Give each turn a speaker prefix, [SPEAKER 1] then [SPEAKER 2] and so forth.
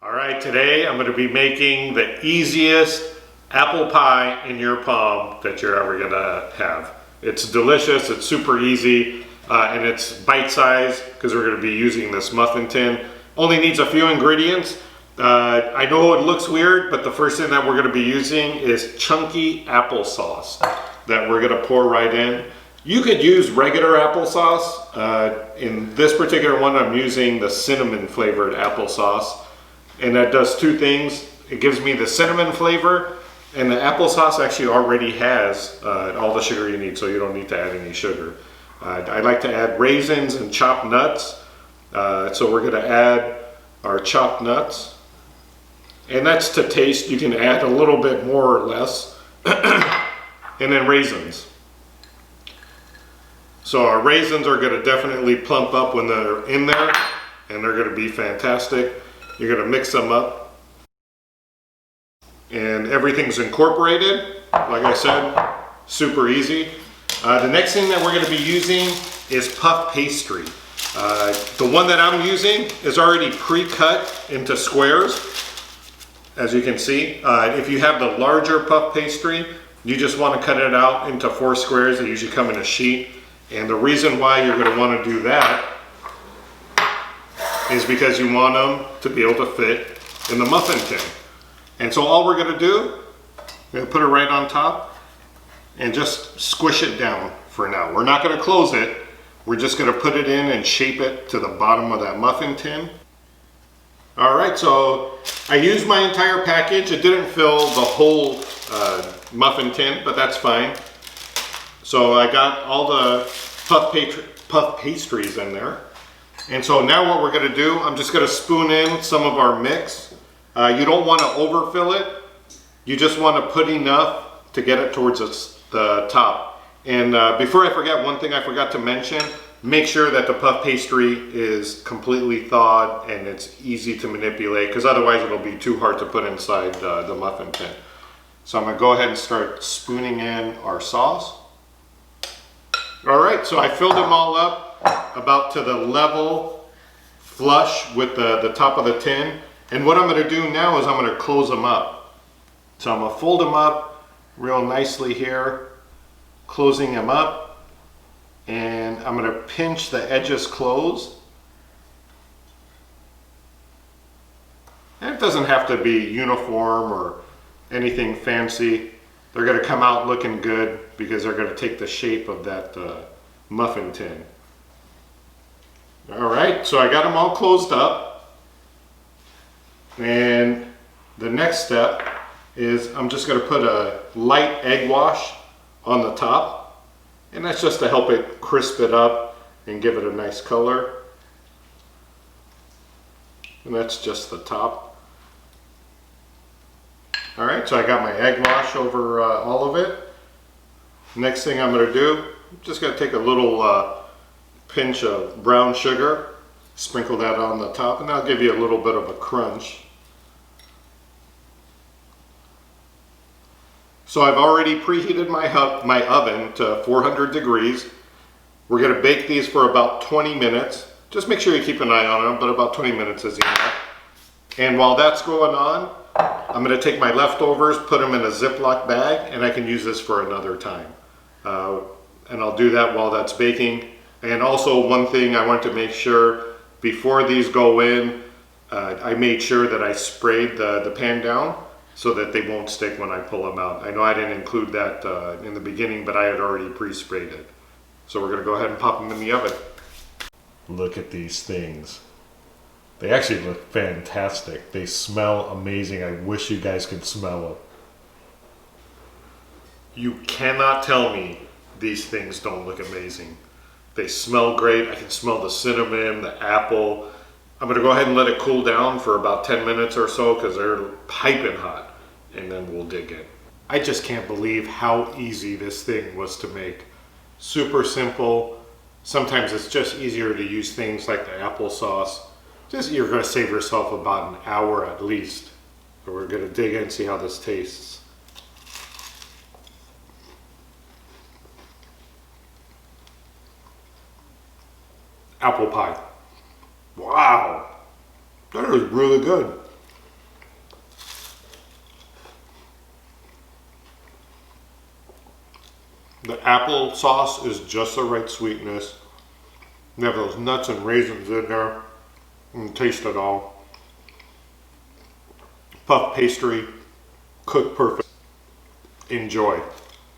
[SPEAKER 1] All right, today I'm going to be making the easiest apple pie in your palm that you're ever going to have. It's delicious, it's super easy, and it's bite-sized because we're going to be using this muffin tin. Only needs a few ingredients. I know it looks weird, but the first thing that we're going to be using is chunky applesauce that we're going to pour right in. You could use regular applesauce. In this particular one, I'm using the cinnamon flavored applesauce. And that does two things. It gives me the cinnamon flavor, and the applesauce actually already has all the sugar you need, so you don't need to add any sugar. I like to add raisins and chopped nuts. So we're gonna add our chopped nuts. And that's to taste. You can add a little bit more or less. And then raisins. So our raisins are gonna definitely plump up when they're in there, and they're gonna be fantastic. You're gonna mix them up, and everything's incorporated. Like I said, super easy. The next thing that we're gonna be using is puff pastry. The one that I'm using is already pre-cut into squares, as you can see. If you have the larger puff pastry, you just wanna cut it out into 4 squares. They usually come in a sheet. And the reason why you're gonna wanna do that is because you want them to be able to fit in the muffin tin. And so all we're gonna do, we're gonna put it right on top and just squish it down for now. We're not gonna close it. We're just gonna put it in and shape it to the bottom of that muffin tin. All right, so I used my entire package. It didn't fill the whole muffin tin, but that's fine. So I got all the puff pastries in there. And so now what we're gonna do, I'm just gonna spoon in some of our mix. You don't wanna overfill it. You just wanna put enough to get it towards the top. And before I forget, one thing I forgot to mention, make sure that the puff pastry is completely thawed and it's easy to manipulate, because otherwise it'll be too hard to put inside the muffin tin. So I'm gonna go ahead and start spooning in our sauce. All right, so I filled them all up about to the level flush with the top of the tin. And what I'm gonna do now is I'm gonna close them up. So I'm gonna fold them up real nicely here, closing them up. And I'm gonna pinch the edges closed. And it doesn't have to be uniform or anything fancy. They're gonna come out looking good because they're gonna take the shape of that muffin tin. All right, so I got them all closed up. And the next step is I'm just gonna put a light egg wash on the top. And that's just to help it crisp it up and give it a nice color. And that's just the top. All right, so I got my egg wash over all of it. Next thing I'm gonna do, I'm just gonna take a little pinch of brown sugar, sprinkle that on the top, and that'll give you a little bit of a crunch. So I've already preheated my oven to 400 degrees. We're gonna bake these for about 20 minutes. Just make sure you keep an eye on them, but about 20 minutes is enough. And while that's going on, I'm gonna take my leftovers, put them in a Ziploc bag, and I can use this for another time. And I'll do that while that's baking. And also one thing I want to make sure, before these go in, I made sure that I sprayed the pan down so that they won't stick when I pull them out. I know I didn't include that in the beginning, but I had already pre-sprayed it. So we're gonna go ahead and pop them in the oven. Look at these things. They actually look fantastic. They smell amazing. I wish you guys could smell them. You cannot tell me these things don't look amazing. They smell great. I can smell the cinnamon, the apple. I'm gonna go ahead and let it cool down for about 10 minutes or so because they're piping hot, and then we'll dig in. I just can't believe how easy this thing was to make. Super simple. Sometimes it's just easier to use things like the applesauce. You're gonna save yourself about an hour at least. So we're gonna dig in and see how this tastes. Apple pie. Wow, that is really good. The apple sauce is just the right sweetness. You have those nuts and raisins in there. And taste it all. Puff pastry, cooked perfect. Enjoy.